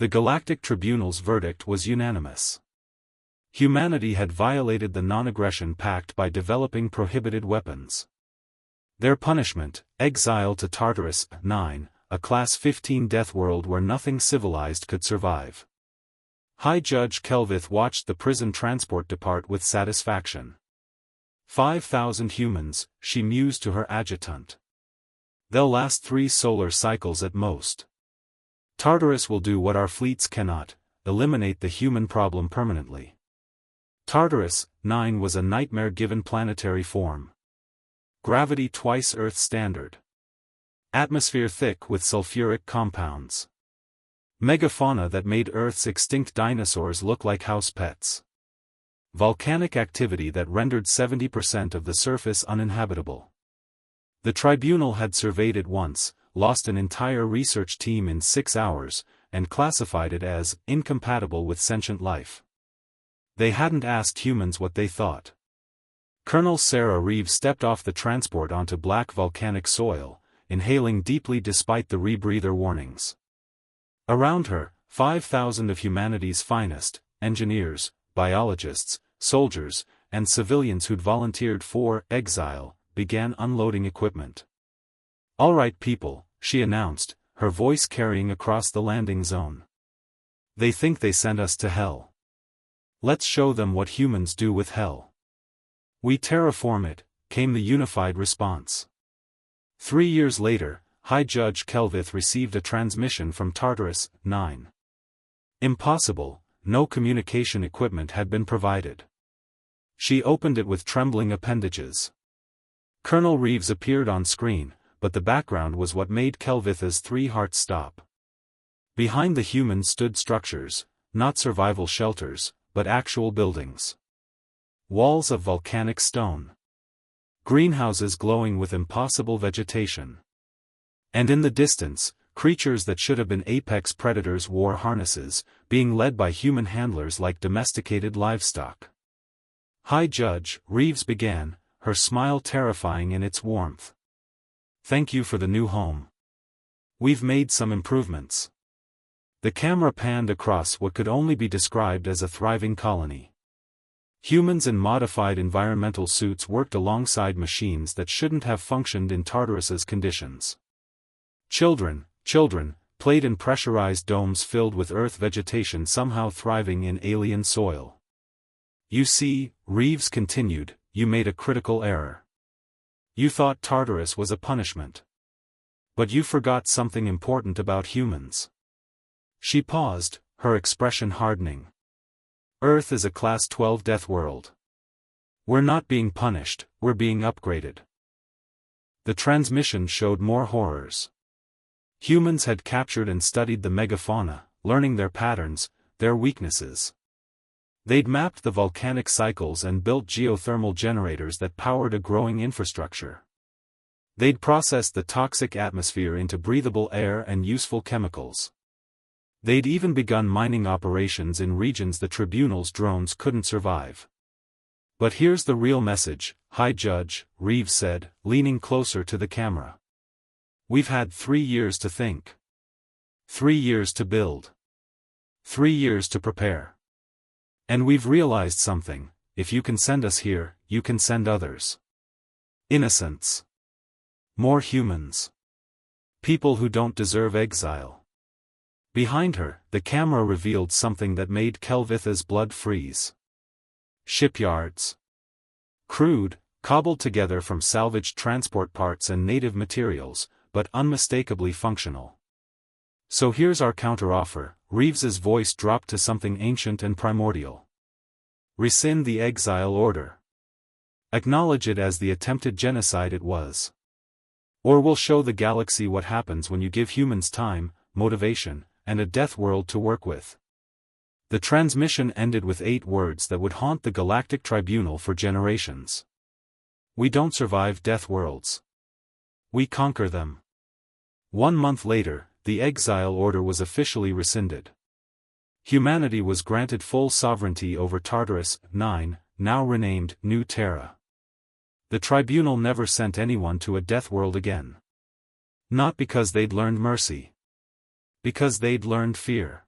The Galactic Tribunal's verdict was unanimous. Humanity had violated the non-aggression pact by developing prohibited weapons. Their punishment, exile to Tartarus 9, a Class 15 Deathworld where nothing civilized could survive. High Judge Kelvith watched the prison transport depart with satisfaction. 5,000 humans, she mused to her adjutant. They'll last 3 solar cycles at most. Tartarus will do what our fleets cannot, eliminate the human problem permanently. Tartarus 9 was a nightmare-given planetary form. Gravity twice Earth standard. Atmosphere thick with sulfuric compounds. Megafauna that made Earth's extinct dinosaurs look like house pets. Volcanic activity that rendered 70% of the surface uninhabitable. The tribunal had surveyed it once, lost an entire research team in 6 hours, and classified it as incompatible with sentient life. They hadn't asked humans what they thought. Colonel Sarah Reeves stepped off the transport onto black volcanic soil, inhaling deeply despite the rebreather warnings. Around her, 5,000 of humanity's finest, engineers, biologists, soldiers, and civilians who'd volunteered for exile, began unloading equipment. "All right people," she announced, her voice carrying across the landing zone. "They think they sent us to hell. Let's show them what humans do with hell." "We terraform it," came the unified response. 3 years later, High Judge Kelvith received a transmission from Tartarus 9. Impossible, no communication equipment had been provided. She opened it with trembling appendages. Colonel Reeves appeared on screen, but the background was what made Kelvith's 3 hearts stop. Behind the humans stood structures, not survival shelters, but actual buildings. Walls of volcanic stone. Greenhouses glowing with impossible vegetation. And in the distance, creatures that should have been apex predators wore harnesses, being led by human handlers like domesticated livestock. "High Judge," Reeves began, her smile terrifying in its warmth. "Thank you for the new home. We've made some improvements." The camera panned across what could only be described as a thriving colony. Humans in modified environmental suits worked alongside machines that shouldn't have functioned in Tartarus's conditions. Children played in pressurized domes filled with Earth vegetation somehow thriving in alien soil. "You see," Reeves continued, "you made a critical error. You thought Tartarus was a punishment. But you forgot something important about humans." She paused, her expression hardening. "Earth is a Class 12 Deathworld. We're not being punished, we're being upgraded." The transmission showed more horrors. Humans had captured and studied the megafauna, learning their patterns, their weaknesses. They'd mapped the volcanic cycles and built geothermal generators that powered a growing infrastructure. They'd processed the toxic atmosphere into breathable air and useful chemicals. They'd even begun mining operations in regions the Tribunal's drones couldn't survive. "But here's the real message," High Judge Reeves said, leaning closer to the camera. "We've had 3 years to think. 3 years to build. 3 years to prepare. And we've realized something: if you can send us here, you can send others. Innocents. More humans. People who don't deserve exile." Behind her, the camera revealed something that made Kelvith's blood freeze. Shipyards. Crude, cobbled together from salvaged transport parts and native materials, but unmistakably functional. "So here's our counteroffer," Reeves's voice dropped to something ancient and primordial. "Rescind the exile order. Acknowledge it as the attempted genocide it was. Or we'll show the galaxy what happens when you give humans time, motivation, and a death world to work with." The transmission ended with 8 words that would haunt the Galactic Tribunal for generations. "We don't survive death worlds. We conquer them." 1 month later, the exile order was officially rescinded. Humanity was granted full sovereignty over Tartarus 9, now renamed New Terra. The tribunal never sent anyone to a death world again. Not because they'd learned mercy. Because they'd learned fear.